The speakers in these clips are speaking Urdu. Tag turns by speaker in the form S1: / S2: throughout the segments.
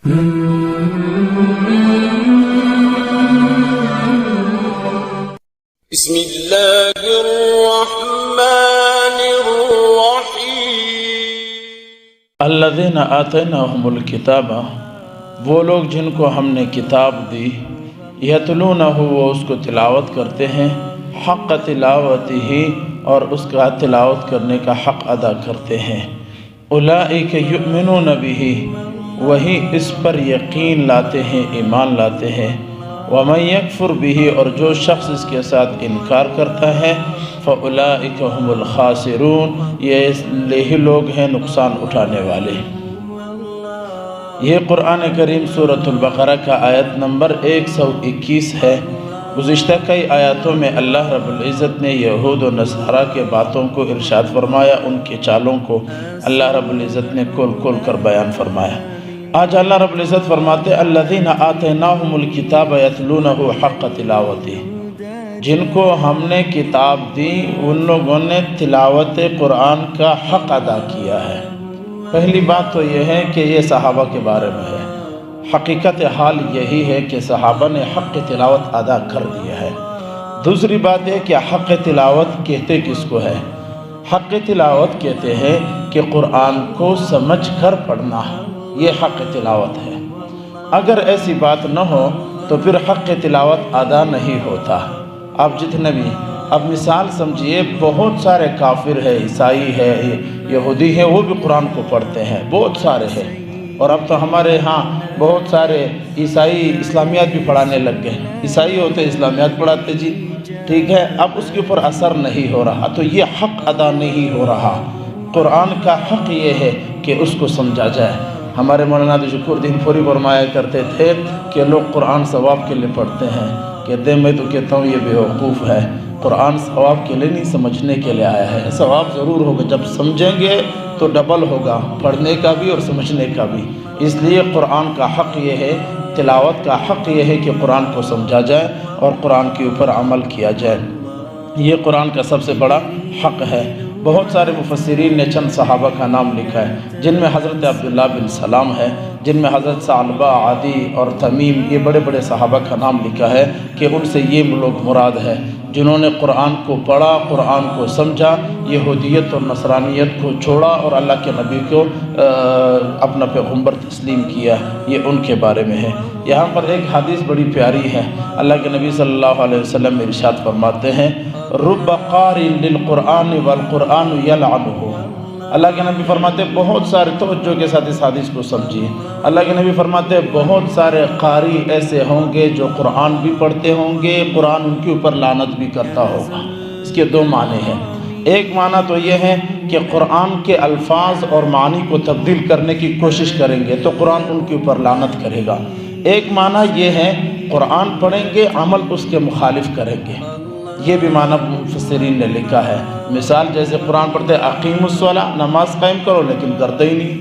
S1: بسم اللہ الرحمن الرحیم۔
S2: الذین آتیناہم الکتاب، وہ لوگ جن کو ہم نے کتاب دی، یتلونہ، وہ اس کو تلاوت کرتے ہیں، حق تلاوتہ، اور اس کا تلاوت کرنے کا حق ادا کرتے ہیں۔ اولئک یؤمنون بہ، وہی اس پر یقین لاتے ہیں، ایمان لاتے ہیں۔ ومن یکفر بہ، اور جو شخص اس کے ساتھ انکار کرتا ہے، فاولئک هم الخاسرون، یہی لوگ ہیں نقصان اٹھانے والے۔ یہ قرآن کریم سورۃ البقرہ کا آیت نمبر 121 ہے۔ گزشتہ کئی آیاتوں میں اللہ رب العزت نے یہود و نصارہ کے باتوں کو ارشاد فرمایا، ان کے چالوں کو اللہ رب العزت نے کھول کھول کر بیان فرمایا۔ آج اللہ رب العزت فرماتے الذین آتیناہم الکتاب یتلونہ حق تلاوتہ، جن کو ہم نے کتاب دی ان لوگوں نے تلاوت قرآن کا حق ادا کیا ہے۔ پہلی بات تو یہ ہے کہ یہ صحابہ کے بارے میں ہے۔ حقیقت حال یہی ہے کہ صحابہ نے حق تلاوت ادا کر دیا ہے۔ دوسری بات ہے کہ حق تلاوت کہتے کس کو ہے؟ حق تلاوت کہتے ہیں کہ قرآن کو سمجھ کر پڑھنا، یہ حق تلاوت ہے۔ اگر ایسی بات نہ ہو تو پھر حق تلاوت ادا نہیں ہوتا۔ آپ جتنے بھی اب مثال سمجھیے، بہت سارے کافر ہے، عیسائی ہے، یہودی ہے، وہ بھی قرآن کو پڑھتے ہیں، بہت سارے ہیں۔ اور اب تو ہمارے ہاں بہت سارے عیسائی اسلامیات بھی پڑھانے لگ گئے، عیسائی ہوتے اسلامیات پڑھاتے جی، ٹھیک ہے۔ اب اس کے اوپر اثر نہیں ہو رہا، تو یہ حق ادا نہیں ہو رہا۔ قرآن کا حق یہ ہے کہ اس کو سمجھا جائے۔ ہمارے مولانا عبدالشکور دین پوری فرمایا کرتے تھے کہ لوگ قرآن ثواب کے لیے پڑھتے ہیں، کہتے ہیں میں تو کہتا ہوں یہ بیوقوف ہے، قرآن ثواب کے لیے نہیں سمجھنے کے لیے آیا ہے۔ ثواب ضرور ہوگا، جب سمجھیں گے تو ڈبل ہوگا، پڑھنے کا بھی اور سمجھنے کا بھی۔ اس لیے قرآن کا حق یہ ہے، تلاوت کا حق یہ ہے کہ قرآن کو سمجھا جائے اور قرآن کے اوپر عمل کیا جائے۔ یہ قرآن کا سب سے بڑا حق ہے۔ بہت سارے مفسرین نے چند صحابہ کا نام لکھا ہے، جن میں حضرت عبداللہ بن سلام ہے، جن میں حضرت ثعلبہ، عدی اور تمیم، یہ بڑے بڑے صحابہ کا نام لکھا ہے کہ ان سے یہ لوگ مراد ہے جنہوں نے قرآن کو پڑھا، قرآن کو سمجھا، یہودیت اور نصرانیت کو چھوڑا اور اللہ کے نبی کو اپنا پیغمبر تسلیم کیا، یہ ان کے بارے میں ہے۔ یہاں پر ایک حدیث بڑی پیاری ہے، اللہ کے نبی صلی اللہ علیہ وسلم ارشاد فرماتے ہیں رب قاری للقرآن والقرآن یلعنہ۔ اللہ کے نبی فرماتے بہت سارے، توجہ کے ساتھ اس حدیث کو سمجھیے، اللہ کے نبی فرماتے بہت سارے قاری ایسے ہوں گے جو قرآن بھی پڑھتے ہوں گے، قرآن ان کے اوپر لعنت بھی کرتا ہوگا۔ اس کے دو معنی ہیں۔ ایک معنی تو یہ ہے کہ قرآن کے الفاظ اور معنی کو تبدیل کرنے کی کوشش کریں گے تو قرآن ان کے اوپر لعنت کرے گا۔ ایک معنی یہ ہے قرآن پڑھیں گے، عمل اس کے مخالف کریں گے، یہ بھی معنی مفسرین نے لکھا ہے۔ مثال جیسے قرآن پڑھتے اقیم الصلاۃ، نماز قائم کرو لیکن کرتے ہی نہیں،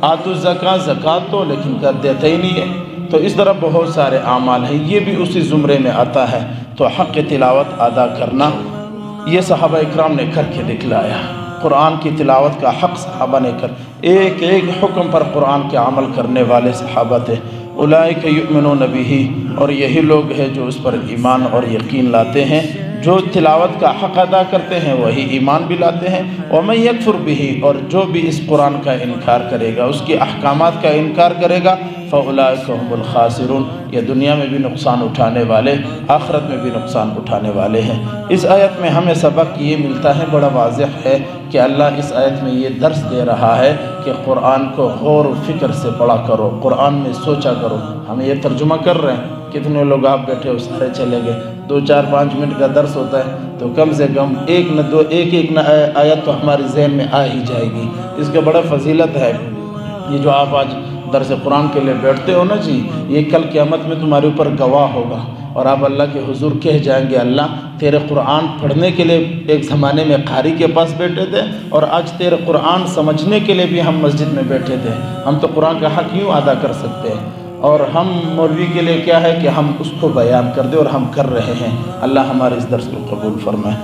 S2: آتوا الزکوٰۃ، زکوٰۃ دو لیکن کر دیتے ہی نہیں ہے۔ تو اس طرح بہت سارے اعمال ہیں، یہ بھی اسی زمرے میں آتا ہے۔ تو حق تلاوت ادا کرنا یہ صحابہ اکرام نے کر کے دکھلایا۔ قرآن کی تلاوت کا حق صحابہ نے کر، ایک ایک حکم پر قرآن کے عمل کرنے والے صحابہ تھے۔ اولئک یؤمنون بہ، اور یہی لوگ ہیں جو اس پر ایمان اور یقین لاتے ہیں۔ جو تلاوت کا حق ادا کرتے ہیں وہی ایمان بھی لاتے ہیں۔ ومن یکفر بہ، اور جو بھی اس قرآن کا انکار کرے گا، اس کے احکامات کا انکار کرے گا، فاولئک هم الخاسرون، یہ دنیا میں بھی نقصان اٹھانے والے، آخرت میں بھی نقصان اٹھانے والے ہیں۔ اس آیت میں ہمیں سبق یہ ملتا ہے، بڑا واضح ہے کہ اللہ اس آیت میں یہ درس دے رہا ہے کہ قرآن کو غور و فکر سے پڑھا کرو، قرآن میں سوچا کرو۔ ہم یہ ترجمہ کر رہے ہیں، کتنے لوگ آپ بیٹھے ہو سارے چلے گئے، 2-4-5 منٹ کا درس ہوتا ہے تو کم سے کم ایک نہ آیت تو ہمارے ذہن میں آ ہی جائے گی۔ اس کا بڑا فضیلت ہے یہ جو آپ آج درس قرآن کے لیے بیٹھتے ہو نا جی، یہ کل قیامت میں تمہارے اوپر گواہ ہوگا اور آپ اللہ کے حضور کہہ جائیں گے اللہ تیرے قرآن پڑھنے کے لیے ایک زمانے میں قاری کے پاس بیٹھے تھے اور آج تیرے قرآن سمجھنے کے لیے بھی ہم مسجد میں بیٹھے تھے، ہم تو قرآن کا حق یوں ادا کر سکتے ہیں، اور ہم مولوی کے لیے کیا ہے کہ ہم اس کو بیان کر دیں اور ہم کر رہے ہیں۔ اللہ ہمارے اس درس کو قبول فرمائے۔